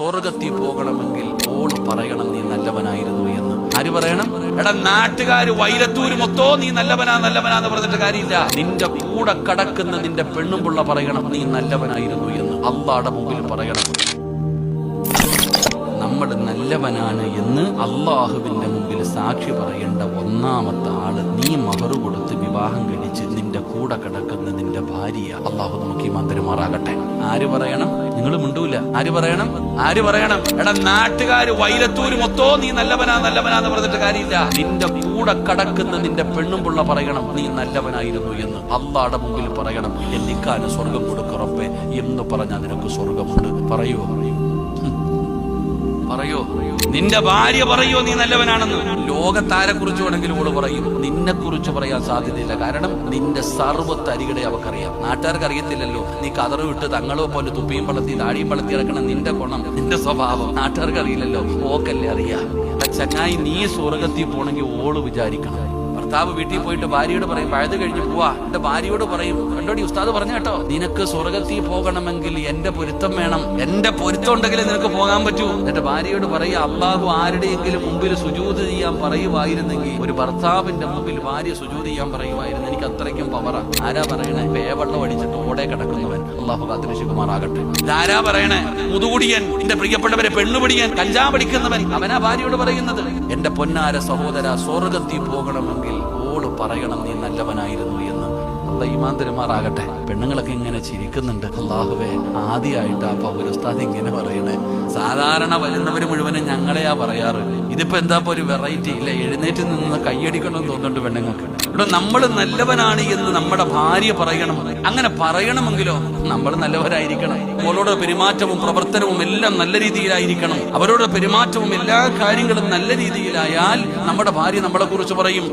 സ്വർഗത്തിൽ പോകണമെങ്കിൽ ഓള് പറയണം നീ നല്ലവനായിരുന്നു എന്ന്. ആര് പറയണം? എടാ നാട്ടുകാര് വൈലത്തൂര് മൊത്തോ നീ നല്ലവനാന്ന് പറഞ്ഞിട്ട് കാര്യമില്ല. നിന്റെ കൂടെ കടക്കുന്ന നിന്റെ പെണ്ണുമ്പുള്ള പറയണം നീ നല്ലവനായിരുന്നു എന്ന്. അള്ളാഹുടെ മുമ്പിൽ പറയണം നമ്മൾ നല്ലവനാണ് എന്ന്. അള്ളാഹുവിന്റെ മുമ്പിൽ സാക്ഷി പറയേണ്ട ഒന്നാമത്തെ ആള് നീ മഹറ് കൊടുത്ത് വിവാഹം കഴിച്ച് നിന്റെ കൂടെ കിടക്കുന്ന നിന്റെ ഭാര്യ. അള്ളാഹു നമുക്ക് ഈമാൻ തരുമാറാകട്ടെ. ആര് പറയണം? നിങ്ങൾ മിണ്ടൂല. ആര് പറയണം? എടാ നാട്ടുകാര് വൈലത്തൂര് മൊത്തോ നീ നല്ലവനാന്ന് പറഞ്ഞിട്ട് കാര്യമില്ല. നിന്റെ കൂടെ കടക്കുന്ന നിന്റെ പെണ്ണുമ്പുള്ള പറയണം നീ നല്ലവനായിരുന്നു എന്ന്. അള്ളാഹുടെ മുമ്പിൽ പറയണം എനിക്കാന് സ്വർഗം കൊടുക്കുറപ്പേ എന്ന് പറഞ്ഞാൽ നിനക്ക് സ്വർഗമുണ്ട്. പറയോ? നിന്റെ ഭാര്യ പറയോ നീ നല്ലവനാണെന്ന്? ലോകത്താരെ കുറിച്ച് വേണമെങ്കിലും ഓള് പറയും. നിന്നെ കുറിച്ച് പറയാൻ സാധ്യതയില്ല. കാരണം നിന്റെ സർവ്വത്ത് അരികടെ അവക്കറിയാം. നാട്ടുകാർക്ക് അറിയത്തില്ലല്ലോ. നീ കതറ് വിട്ട് തങ്ങളോ പോലെ തുപ്പിയും പളത്തി താടിയും പളത്തി ഇറക്കണം. നിന്റെ ഗുണം, നിന്റെ സ്വഭാവം നാട്ടുകാർക്ക് അറിയില്ലല്ലോ. ഓക്കല്ലേ അറിയാം. ചങ്ങായി, നീ സ്വർഗത്തിൽ പോണെങ്കിൽ ഓള് വിചാരിക്കണം. ഭർത്താവ് വീട്ടിൽ പോയിട്ട് ഭാര്യയോട് പറയും പഴുത് കഴിഞ്ഞ് പോവാ. എന്റെ ഭാര്യയോട് പറയും കണ്ടോടി ഉസ്താദ് പറഞ്ഞ കേട്ടോ, നിനക്ക് സ്വർഗത്തിൽ പോകണമെങ്കിൽ എന്റെ പൊരുത്തം വേണം. എന്റെ പൊരുത്തം ഉണ്ടെങ്കിലേ നിനക്ക് പോകാൻ പറ്റൂ. എന്റെ ഭാര്യയോട് പറയും അള്ളാഹു ആരുടെയെങ്കിലും മുമ്പിൽ സുജൂദ് ചെയ്യാൻ പറയുമായിരുന്നെങ്കിൽ, ഒരു ഭർത്താവിന്റെ മുമ്പിൽ ഭാര്യ സുജൂദ് ചെയ്യാൻ പറയുമായിരുന്നു. എനിക്ക് അത്രയ്ക്കും പവറാ. ആരാ പറയണേ? പേവെള്ളം അടിച്ചിട്ട് ഓടെ കിടക്കുന്നവൻ. അള്ളാഹു കാത്തിരക്ഷിക്കുമാറാകട്ടെ. ഇതാരാ പറയണേ? മുതുകുടിയൻ, എന്റെ പ്രിയപ്പെട്ടവരെ പെണ്ണുപിടിയൻ, കഞ്ചാവടിക്കുന്നവൻ. അവനാ ഭാര്യയോട് പറയുന്നത് എന്റെ പൊന്നാര സഹോദര, സ്വർഗത്തിൽ പോകണമെങ്കിൽ ഓള് പറയണം നീ നല്ലവനായിരുന്നു എന്ന്. അള്ളാഹു ഈമാൻ തരുമാറാകട്ടെ. പെണ്ണുങ്ങളൊക്കെ ഇങ്ങനെ ചിരിക്കുന്നുണ്ട്. അള്ളാഹുവേ, ആദ്യമായിട്ട് ആ പൗരസ്താദ് ഇങ്ങനെ പറയണേ. സാധാരണ വരുന്നവര് മുഴുവനും ഞങ്ങളെയാ പറയാറ്. ഇതിപ്പോ എന്താ ഒരു വെറൈറ്റി ഇല്ല. എഴുന്നേറ്റ് നിന്ന് കയ്യടിക്കണമെന്ന് തോന്നുന്നുണ്ട് പെണ്ണുങ്ങൾക്ക്. ഇവിടെ നമ്മൾ നല്ലവനാണ് എന്ന് നമ്മുടെ ഭാര്യ പറയണം. അങ്ങനെ പറയണമെങ്കിലോ നമ്മൾ നല്ലവരായിരിക്കണം. അവരോട് പെരുമാറ്റവും പ്രവർത്തനവും എല്ലാം നല്ല രീതിയിലായിരിക്കണം. അവരോട് പെരുമാറ്റവും എല്ലാ കാര്യങ്ങളും നല്ല രീതിയിലായാൽ നമ്മുടെ ഭാര്യ നമ്മളെ കുറിച്ച് പറയും